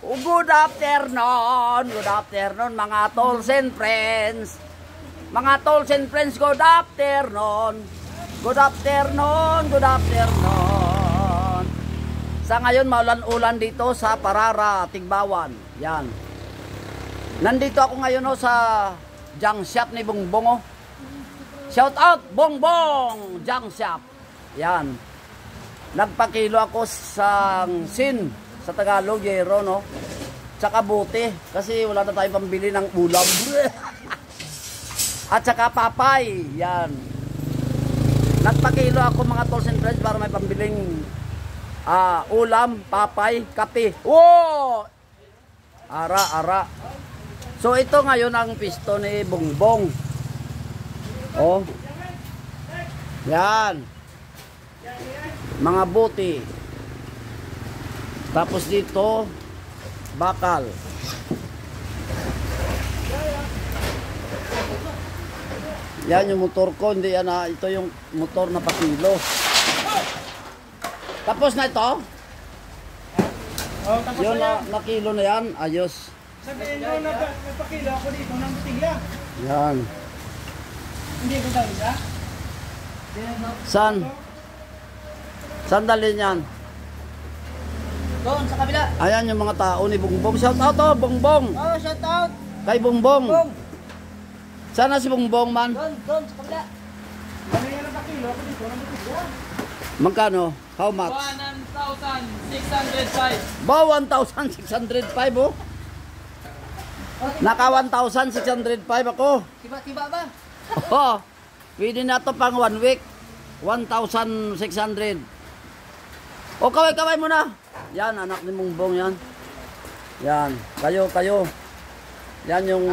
Good afternoon. Good afternoon mga tolls and friends. Mga tolls and friends, good afternoon. Good afternoon. Good afternoon. Sa ngayon maulan-ulan dito sa Parara, Tigbawan. Yan. Nandito ako ngayon sa junk shop ni Bongbong. Shout out Bongbong junk shop. Yan. Nagpakilo ako sa sin sa Tagalog, yero, no? Tsaka buti, kasi wala na tayong pambili ng ulam. At saka papay, yan. Nagpakilo ako mga tolls and friends para may pambiling ulam, papay, kape. Oh! Ara. So ito ngayon ang pisto ni Bongbong. Oh. Yan. Mga buti. Tapos dito bakal. Yan yung motor ko, hindi yan ito yung motor na pakilo. Tapos na ito. Oh, tapos yung na kilo na yan, ayos. Sabihin nyo na nagpakilo ako dito ng butigla. Yan. Hindi ko dahil ha? San? Sandali yan. Doon sa kabila. Ayan yung mga tao ni Bongbong. Shout out to, Bongbong. Oh, shout out. Kay Bongbong. Bong. Sana si Bongbong man. Doon sa kabila. Ano yan ang pakilo ako dito ng butigla? Magkano? How much? 1,605. Ba, 1,605 oh. Naka 1,605 ako. Tiba-tiba ba? Oh, pwede na to pang 1 week. 1,600. O, kaway-kaway mo na. Yan, anak ni Bongbong yan. Yan, kayo. Yan yung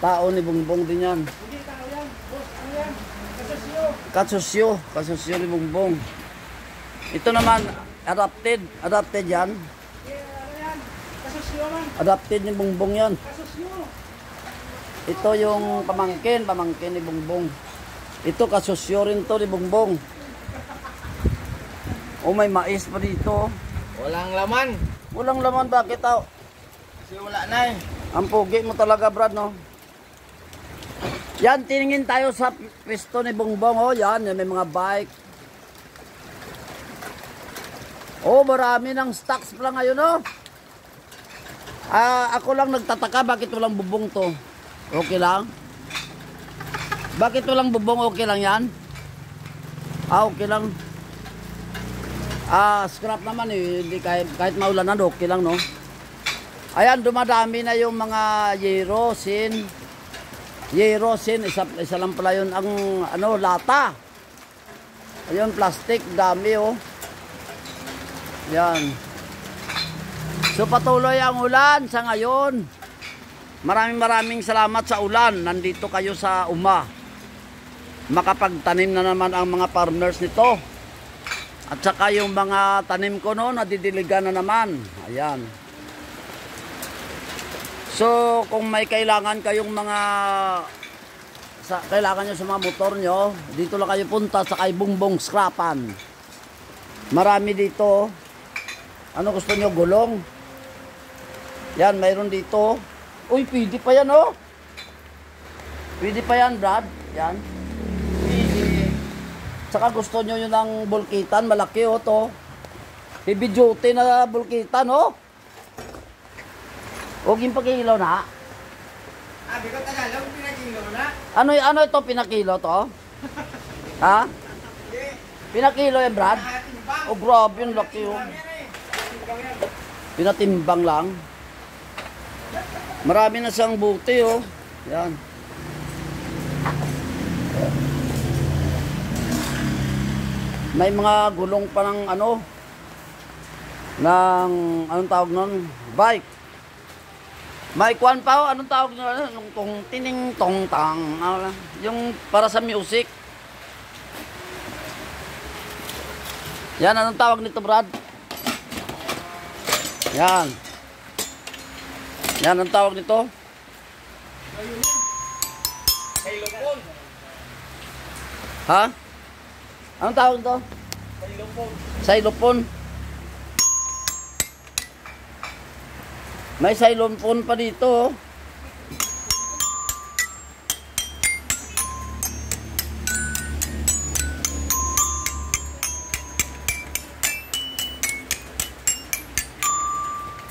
tao ni Bongbong din yan. Hindi tao yan. Boss, ano yan? Kasosyo. Kasosyo ni Bongbong. Ito naman, adapted yan. Ano yan? Kasosyo man. Adapted ni Bongbong yan. Kasosyo. Ito yung pamangkin ni Bongbong. Ito kasosyo rin to ni Bongbong. Oh, may mais pa dito. Walang laman. Walang laman, bakit tao? Kasi wala na eh. Ang pugi mo talaga, Brad, no? Yan, tiningin tayo sa pwesto ni Bongbong. Oh, yan may mga bike. Oh, marami ng stocks pala ngayon, no? Ako lang nagtataka, bakit walang bubong to? Okay lang? Bakit walang bubong? Okay lang yan? Okay lang. Scrap naman eh. Hindi kahit maulan na, okay lang, no? Ayan, dumadami na yung mga yero, sin. Isa lang pala yun ang lata. Ayun, plastic, dami oh. Yan. So patuloy ang ulan sa ngayon. Maraming salamat sa ulan. Nandito kayo sa Uma. Makapagtanim na naman ang mga farmers nito. At saka yung mga tanim ko no, nadidiligan na naman. Ayan. So, kung may kailangan kayong kailangan nyo sa mga motor nyo, dito lang kayo punta sa kay Bongbong Scrapan. Marami dito. Ano gusto nyo? Gulong? Yan, mayroon dito. Uy, pwede pa yan, oh. Pwede pa yan, Brad. Yan. Saka gusto nyo yun ng bulkitan, malaki o to. Heavy duty na bulkitan o. Huwag yung pagkikilaw na. Sabi ko Tagalog, pinakilo na. Ano ito pinakilo to? Ha? Pinakilo yan, Brad? Oh, grabe yung laki o. Pinatimbang lang. Marami na siyang buti o. Yan. May mga gulong pa ng anong tawag nun? Bike. May kwan pa o, anong tawag nun? Tong tining tong tang. Yung para sa music. Yan, anong tawag nito, Brad? Yan. Yan, anong tawag nito? Xylophone. Ha? Anong tawag nito? Xylophone. Xylophone. May cellphone phone pa dito. Oh.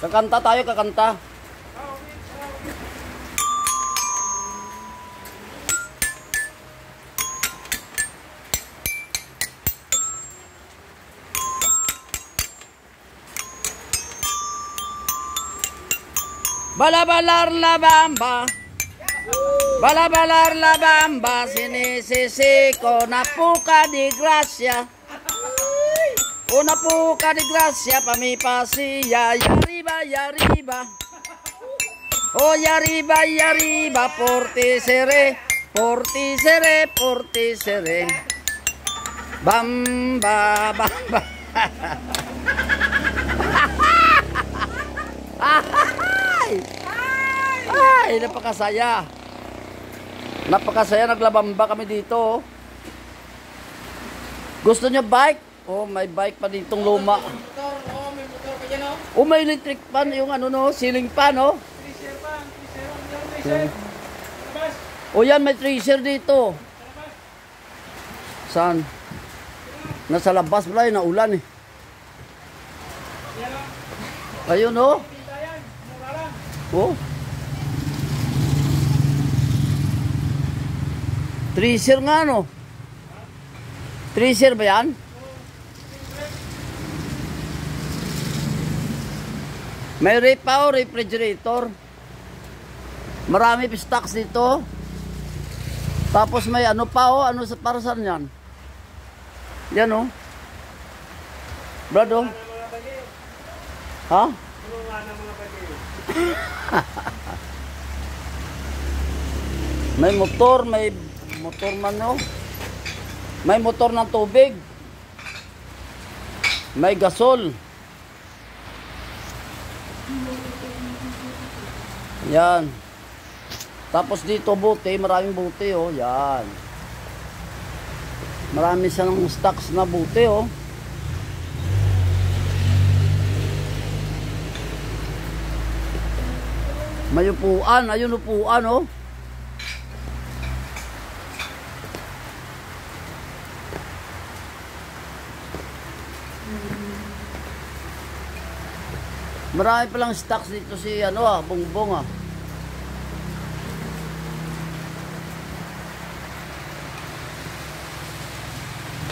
Kakanta tayo, kakanta. Balabalar la bamba, balabalar la bamba, sinisisi ko na puka di grasya. Una puka di grasya, pamipasiya, yariba, yariba. Oh yariba, yariba, portisere, portisere, portisere. Bamba, bamba. Ay, napakasaya. Napakasaya, naglabamba kami dito. Gusto niyo bike? Oh, may bike pa ditong luma. Motor, oh, may motor pa dyan, oh. Oh, may electric fan, yung ano no, ceiling fan, no? Tracer pa. Tracer. Labas. Oh, yan, may tracer dito. Saan? Nasa labas pala, naulan eh. Yan o. Ayun, no? Pinta yan. Mura lang. Oh. Tracer nga, no? Tracer ba yan? May rep pa o, refrigerator. Marami stocks dito. Tapos may ano pa o, ano sa para saan yan? Yan o. Brad o. Ha? May motor man o. May motor ng tubig. May gasol. Yan. Tapos dito buti, maraming buti oh, yan. Marami siyang stocks na buti oh. May upuan, ayun upuan oh. Marami palang stocks dito si ano ah, Bongbong ah.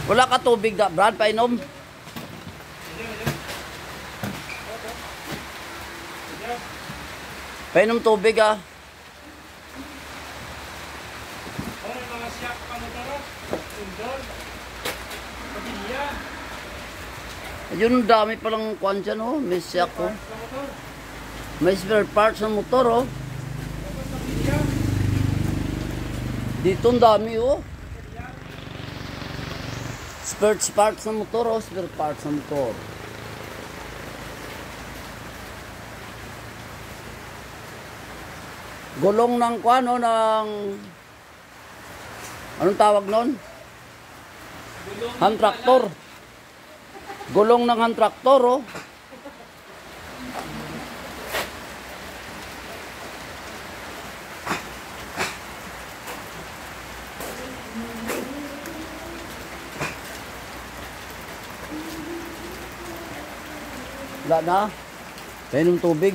Wala ka tubig da, Brad, painom? Painom tubig ah. Ano mga siyak pa motor? Sundol. Pagiliya. Ayun, dami palang kwan dyan oh, may siyak oh. May spare parts ng motor oh. Dito ang dami oh. Spare parts ng motor oh, spare parts ng motor. Gulong ng kwan oh, ng anong tawag nun? Hand tractor. Gulong ng hand tractor oh. Wala na. Painom tubig.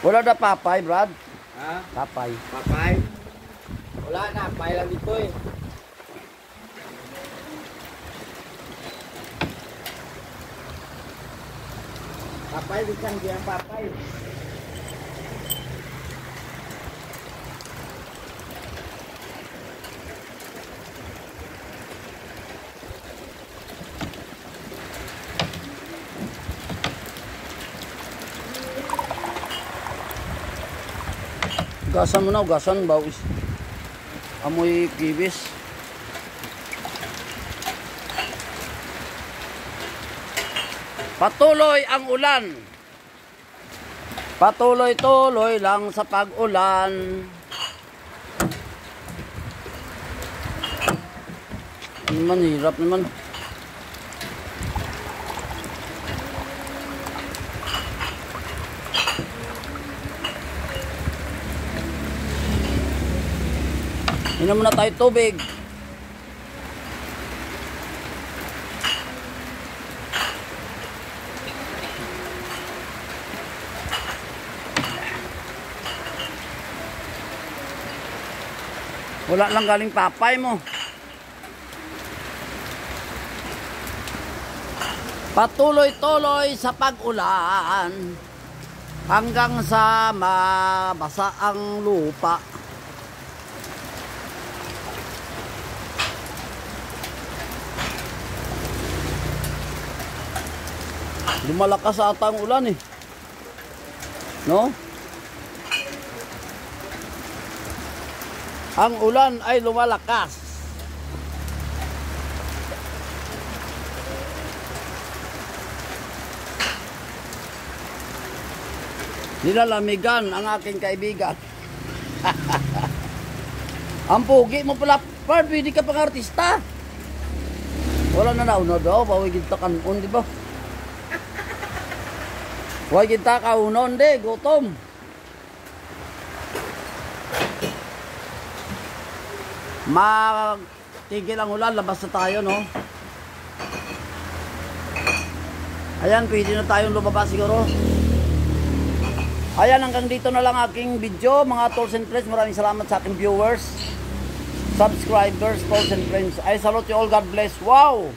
Wala na papay, Brad. Ha? Papay. Papay? Wala na, papay lang dito eh. Papay, bisan diyan papay. Gasan mo na, gasan, bawis. Amoy kibis. Patuloy ang ulan. Patuloy-tuloy lang sa pag-ulan. Ano man, hirap naman. Inom muna tayo tubig. Wala lang galing papay mo. Patuloy-tuloy sa pag-ulan hanggang sa mabasa ang lupa. Lumalakas ata ang ulan eh. No? Ang ulan ay lumalakas. Nilalamigan ang aking kaibigan. Ang pugi mo pala, Pard, hindi ka pang artista. Wala na nauna daw, pawigid ta kanon, di ba? Pawigid ta kaunon, di, gutom. Tigil ang ulan, labas na tayo, no? Ayan, pwede na tayong lumabas siguro. Ayan, hanggang dito na lang aking video, mga tolls and friends. Maraming salamat sa aking viewers, subscribers, tolls and friends. I salute you all. God bless. Wow!